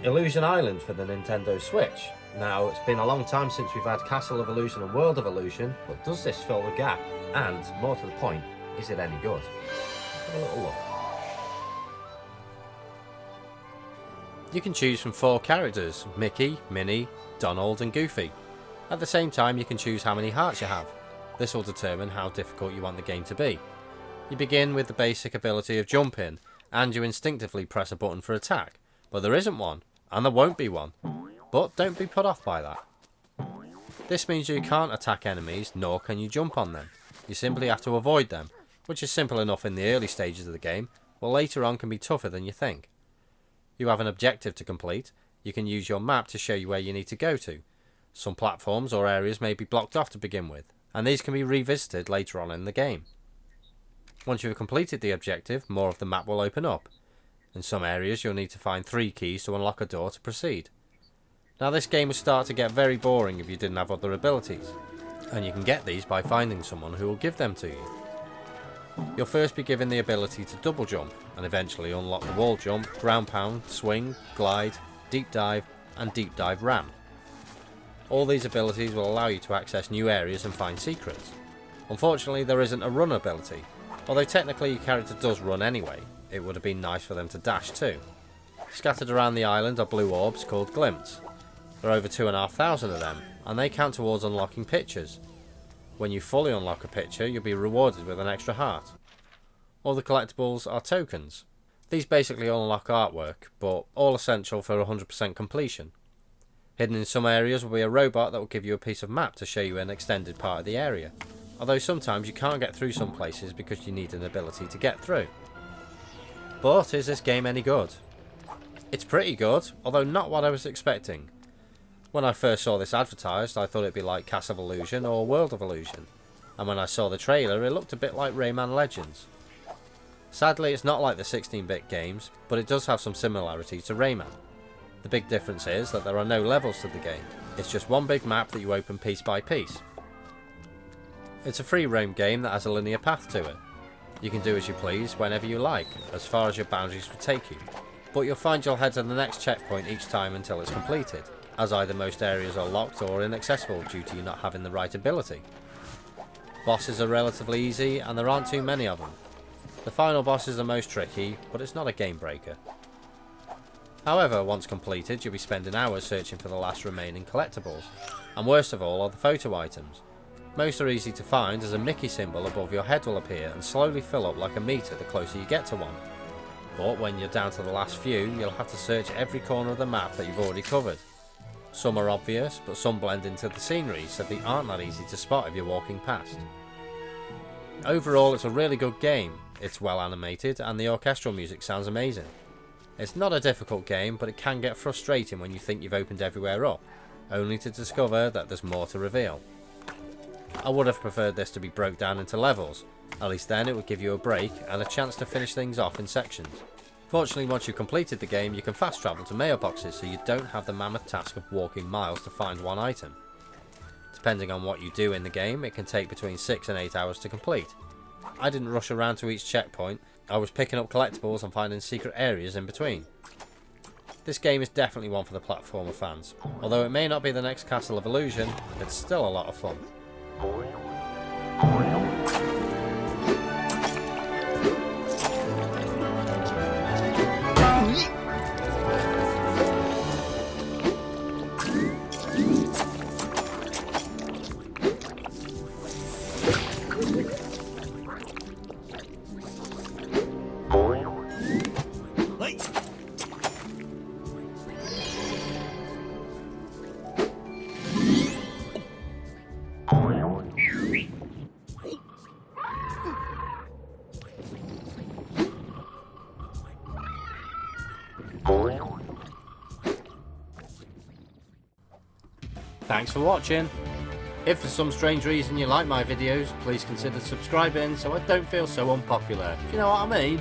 Illusion Island for the Nintendo Switch. Now, it's been a long time since we've had Castle of Illusion and World of Illusion, but does this fill the gap? And, more to the point, is it any good? Have a little look. You can choose from 4 characters: Mickey, Minnie, Donald and Goofy. At the same time, you can choose how many hearts you have. This will determine how difficult you want the game to be. You begin with the basic ability of jumping, and you instinctively press a button for attack, but there isn't one, and there won't be one. But don't be put off by that. This means you can't attack enemies, nor can you jump on them. You simply have to avoid them, which is simple enough in the early stages of the game, but later on can be tougher than you think. You have an objective to complete. You can use your map to show you where you need to go to. Some platforms or areas may be blocked off to begin with, and these can be revisited later on in the game. Once you have completed the objective, more of the map will open up. In some areas you'll need to find 3 keys to unlock a door to proceed. Now this game will start to get very boring if you didn't have other abilities, and you can get these by finding someone who will give them to you. You'll first be given the ability to double jump, and eventually unlock the wall jump, ground pound, swing, glide, deep dive and deep dive ramp. All these abilities will allow you to access new areas and find secrets. Unfortunately there isn't a run ability, although technically your character does run anyway. It would have been nice for them to dash too. Scattered around the island are blue orbs called glimps. There are over 2,500 of them, and they count towards unlocking pictures. When you fully unlock a picture, you'll be rewarded with an extra heart. All the collectibles are tokens. These basically unlock artwork, but all essential for 100% completion. Hidden in some areas will be a robot that will give you a piece of map to show you an extended part of the area, although sometimes you can't get through some places because you need an ability to get through. But is this game any good? It's pretty good, although not what I was expecting. When I first saw this advertised, I thought it'd be like Castle of Illusion or World of Illusion, and when I saw the trailer it looked a bit like Rayman Legends. Sadly it's not like the 16-bit games, but it does have some similarities to Rayman. The big difference is that there are no levels to the game, it's just one big map that you open piece by piece. It's a free roam game that has a linear path to it. You can do as you please whenever you like, as far as your boundaries will take you, but you'll find you'll head to the next checkpoint each time until it's completed, as either most areas are locked or inaccessible due to you not having the right ability. Bosses are relatively easy and there aren't too many of them. The final boss is the most tricky, but it's not a game breaker. However, once completed you'll be spending hours searching for the last remaining collectibles, and worst of all are the photo items. Most are easy to find, as a Mickey symbol above your head will appear and slowly fill up like a meter the closer you get to one. But when you're down to the last few, you'll have to search every corner of the map that you've already covered. Some are obvious, but some blend into the scenery, so they aren't that easy to spot if you're walking past. Overall, it's a really good game. It's well animated, and the orchestral music sounds amazing. It's not a difficult game, but it can get frustrating when you think you've opened everywhere up, only to discover that there's more to reveal. I would have preferred this to be broke down into levels, at least then it would give you a break and a chance to finish things off in sections. Fortunately, once you've completed the game, you can fast travel to mailboxes, so you don't have the mammoth task of walking miles to find one item. Depending on what you do in the game, it can take between 6 and 8 hours to complete. I didn't rush around to each checkpoint, I was picking up collectibles and finding secret areas in between. This game is definitely one for the platformer fans. Although it may not be the next Castle of Illusion, it's still a lot of fun. Thanks for watching. If for some strange reason you like my videos, please consider subscribing so I don't feel so unpopular. Do you know what I mean?